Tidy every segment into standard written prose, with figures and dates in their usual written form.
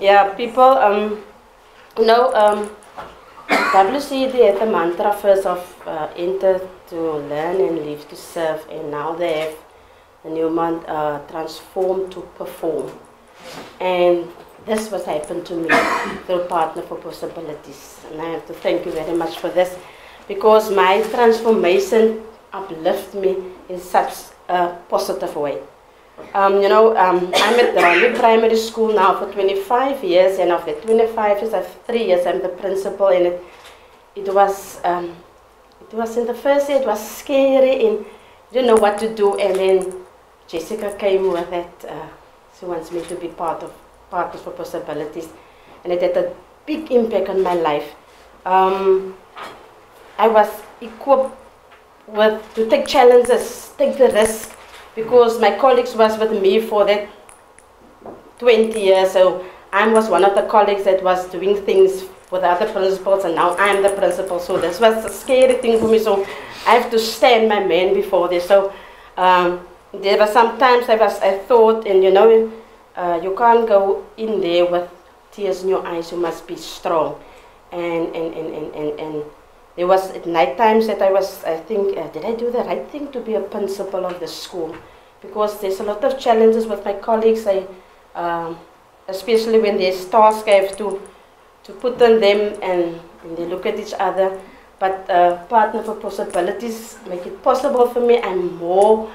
Yeah, people, you know, WCD had the mantra first of enter to learn and live to serve, and now they have the new mantra, transform to perform. And this was happened to me through Partner for Possibilities. And I have to thank you very much for this, because my transformation uplifted me in such a positive way. You know, I'm at the Runway Primary School now for 25 years, and of the 25 years, I've 3 years I'm the principal, and it was in the first year, it was scary, and I didn't know what to do, and then Jessica came with it. She wants me to be part of Partners for Possibilities, and it had a big impact on my life. I was equipped to take challenges, take the risk, because my colleagues was with me for that 20 years, so I was one of the colleagues that was doing things with other principals, and now I'm the principal, so this was a scary thing for me, so I have to stand my man before this. So there were sometimes I thought, and you know, you can't go in there with tears in your eyes, you must be strong. And there was at night times that I think, did I do the right thing to be a principal of the school? Because there's a lot of challenges with my colleagues, especially when there's tasks I have to put on them, and they look at each other. But Partner for Possibilities make it possible for me. I'm more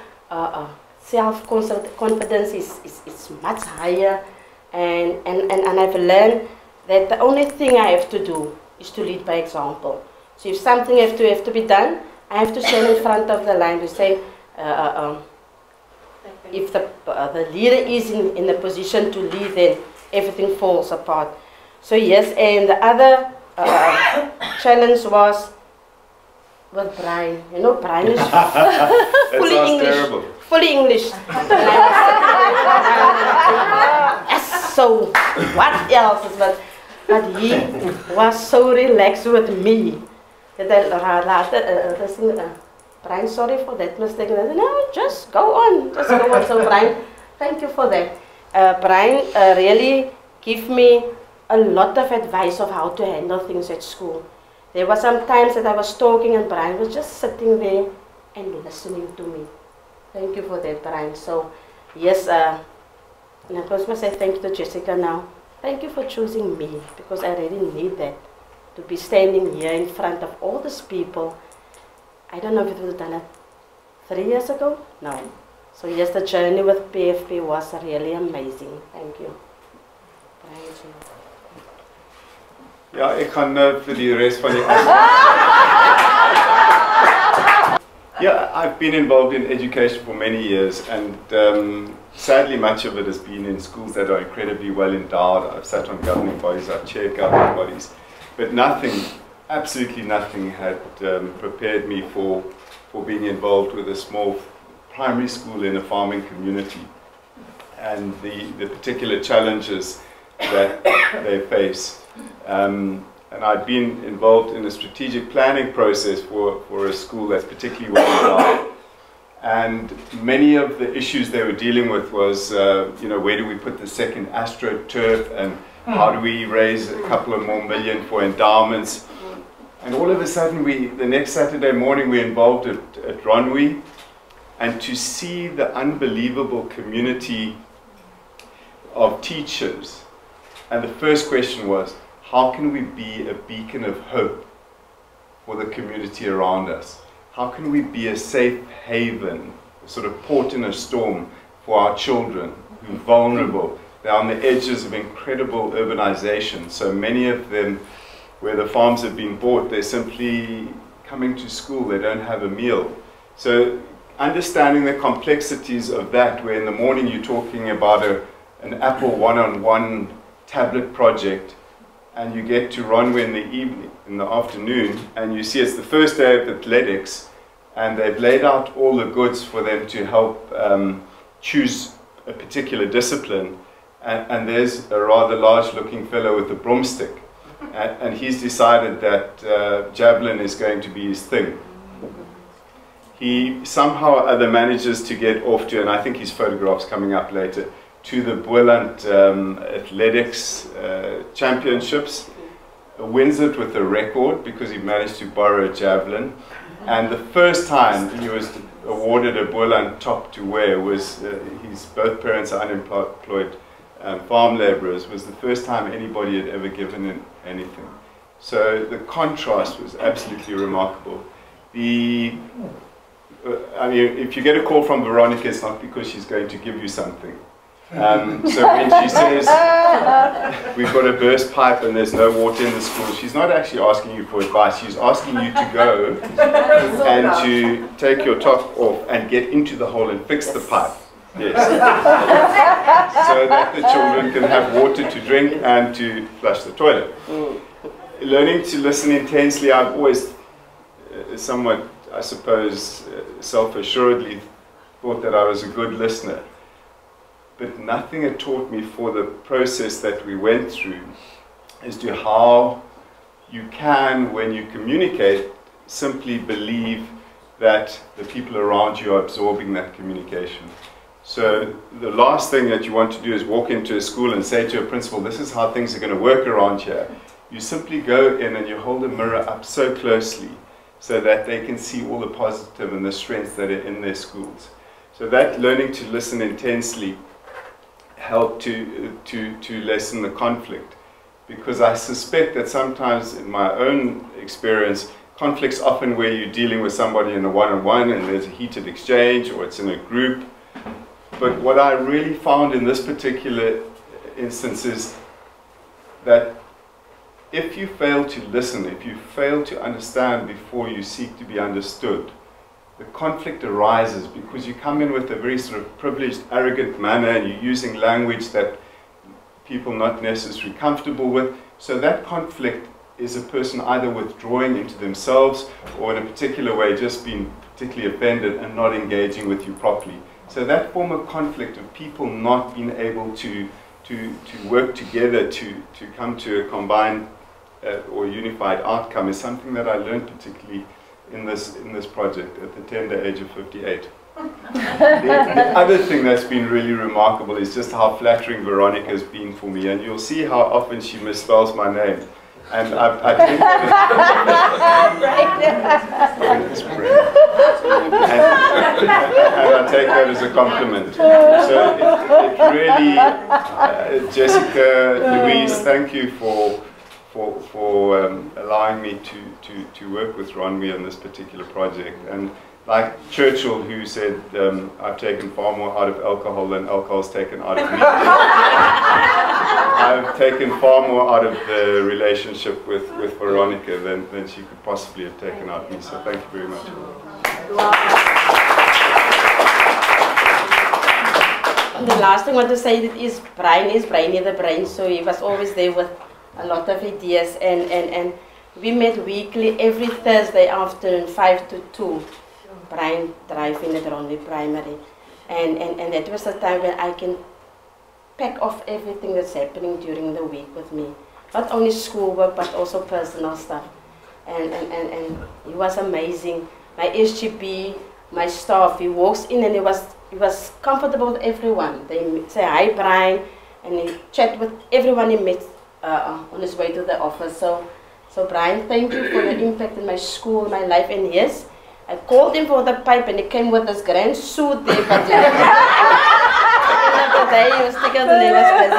self-confidence is much higher, and I've learned that the only thing I have to do is to lead by example. So if something has to be done, I have to stand in front of the line to say, if the leader is in a position to lead, then everything falls apart. So yes, and the other challenge was with Brian. You know, Brian is fully English. Terrible. Fully English. Yes, so what else? But he was so relaxed with me that I Brian, sorry for that mistake. I said, no, just go on. Just go on. So Brian, thank you for that. Brian really gave me a lot of advice of how to handle things at school. There were some times that I was talking and Brian was just sitting there and listening to me. Thank you for that, Brian. So, yes, and I first must say thank you to Jessica now. Thank you for choosing me, because I really need that, to be standing here in front of all these people. I don't know if it was done 3 years ago. No. So, yes, the journey with PFP was really amazing. Thank you. Brian. Ja, ik ga voor die rest van die Yeah, I've been involved in education for many years, and sadly much of it has been in schools that are incredibly well endowed. I've sat on governing bodies, I've chaired governing bodies, but nothing, absolutely nothing had prepared me for being involved with a small primary school in a farming community, and the particular challenges that they face. And I'd been involved in a strategic planning process for a school that's particularly well endowed. And many of the issues they were dealing with was, you know, where do we put the second AstroTurf, and how do we raise a couple of more million for endowments? And all of a sudden, the next Saturday morning, we're involved at Runway, and to see the unbelievable community of teachers. And the first question was, how can we be a beacon of hope for the community around us? How can we be a safe haven, a sort of port in a storm for our children who are vulnerable? They're on the edges of incredible urbanization. So many of them, where the farms have been bought, they're simply coming to school, they don't have a meal. So understanding the complexities of that, where in the morning you're talking about an Apple one-on-one tablet project, and you get to Runway in the evening, in the afternoon, and you see it's the first day of athletics, and they've laid out all the goods for them to help choose a particular discipline, and there's a rather large-looking fellow with a broomstick, and he's decided that javelin is going to be his thing. He somehow or other manages to get off to, and I think his photograph's coming up later, to the Boland Athletics Championships, wins it with a record because he managed to borrow a javelin. And the first time he was awarded a Boland top to wear was, both parents are unemployed farm labourers, was the first time anybody had ever given him anything. So the contrast was absolutely remarkable. I mean, if you get a call from Veronica, it's not because she's going to give you something. So when she says, we've got a burst pipe and there's no water in the school, she's not actually asking you for advice, she's asking you to go and to take your top off and get into the hole and fix the pipe. Yes. So that the children can have water to drink and to flush the toilet. Learning to listen intensely, I've always somewhat, I suppose, self-assuredly thought that I was a good listener. But nothing had taught me for the process that we went through as to how you can, when you communicate, simply believe that the people around you are absorbing that communication. So the last thing that you want to do is walk into a school and say to a principal, this is how things are going to work around here. You simply go in and you hold a mirror up so closely so that they can see all the positive and the strengths that are in their schools. So that learning to listen intensely helped to lessen the conflict, because I suspect that sometimes in my own experience, conflicts often where you're dealing with somebody in a one-on-one and there's a heated exchange or it's in a group. But what I really found in this particular instance is that if you fail to listen, if you fail to understand before you seek to be understood, the conflict arises because you come in with a very sort of privileged, arrogant manner and you're using language that people are not necessarily comfortable with. So that conflict is a person either withdrawing into themselves or in a particular way just being particularly offended and not engaging with you properly. So that form of conflict of people not being able to work together to come to a combined or unified outcome is something that I learned particularly in this project at the tender age of 58. The other thing that's been really remarkable is just how flattering Veronica has been for me, and you'll see how often she misspells my name. And I think and I take that as a compliment. So it really, Jessica, Louise, thank you for allowing me to work with Ronwe on this particular project. And like Churchill, who said, I've taken far more out of alcohol than alcohol's taken out of me. I've taken far more out of the relationship with Veronica than she could possibly have taken out of me. So thank you very much. The last thing I want to say is Brian is Brainy the Brain, so he was always there with a lot of ideas, and we met weekly every Thursday afternoon, 5 to 2. Brian driving at Ronwe Primary, and that was the time when I can pack off everything that's happening during the week with me, not only schoolwork but also personal stuff, and he was amazing. My SGB, my staff, he walks in and he was comfortable with everyone. They say hi Brian, and he chat with everyone he met on his way to the office. So Brian, thank you for your impact in my school, my life, and yes, I called him for the pipe and he came with his grand suit there, but the day he was sticking and he was busy.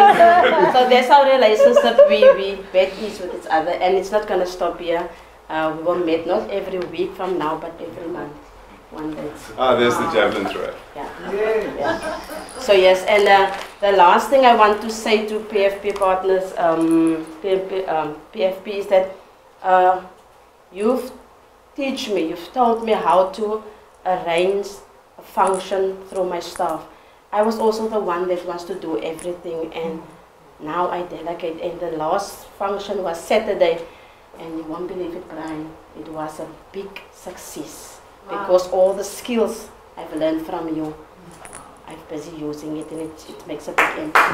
So that's our relationship, we bet each with each other, and it's not going to stop here. We will meet not every week from now, but every month. One day. Ah, there's the javelin thrower. Yeah. So yes, and the last thing I want to say to PFP partners, PFP is that you've told me how to arrange a function through my staff. I was also the one that wants to do everything, and now I delegate. And the last function was Saturday, and you won't believe it, Brian, it was a big success. Wow. Because all the skills I've learned from you, I'm busy using it, and it makes a big impact.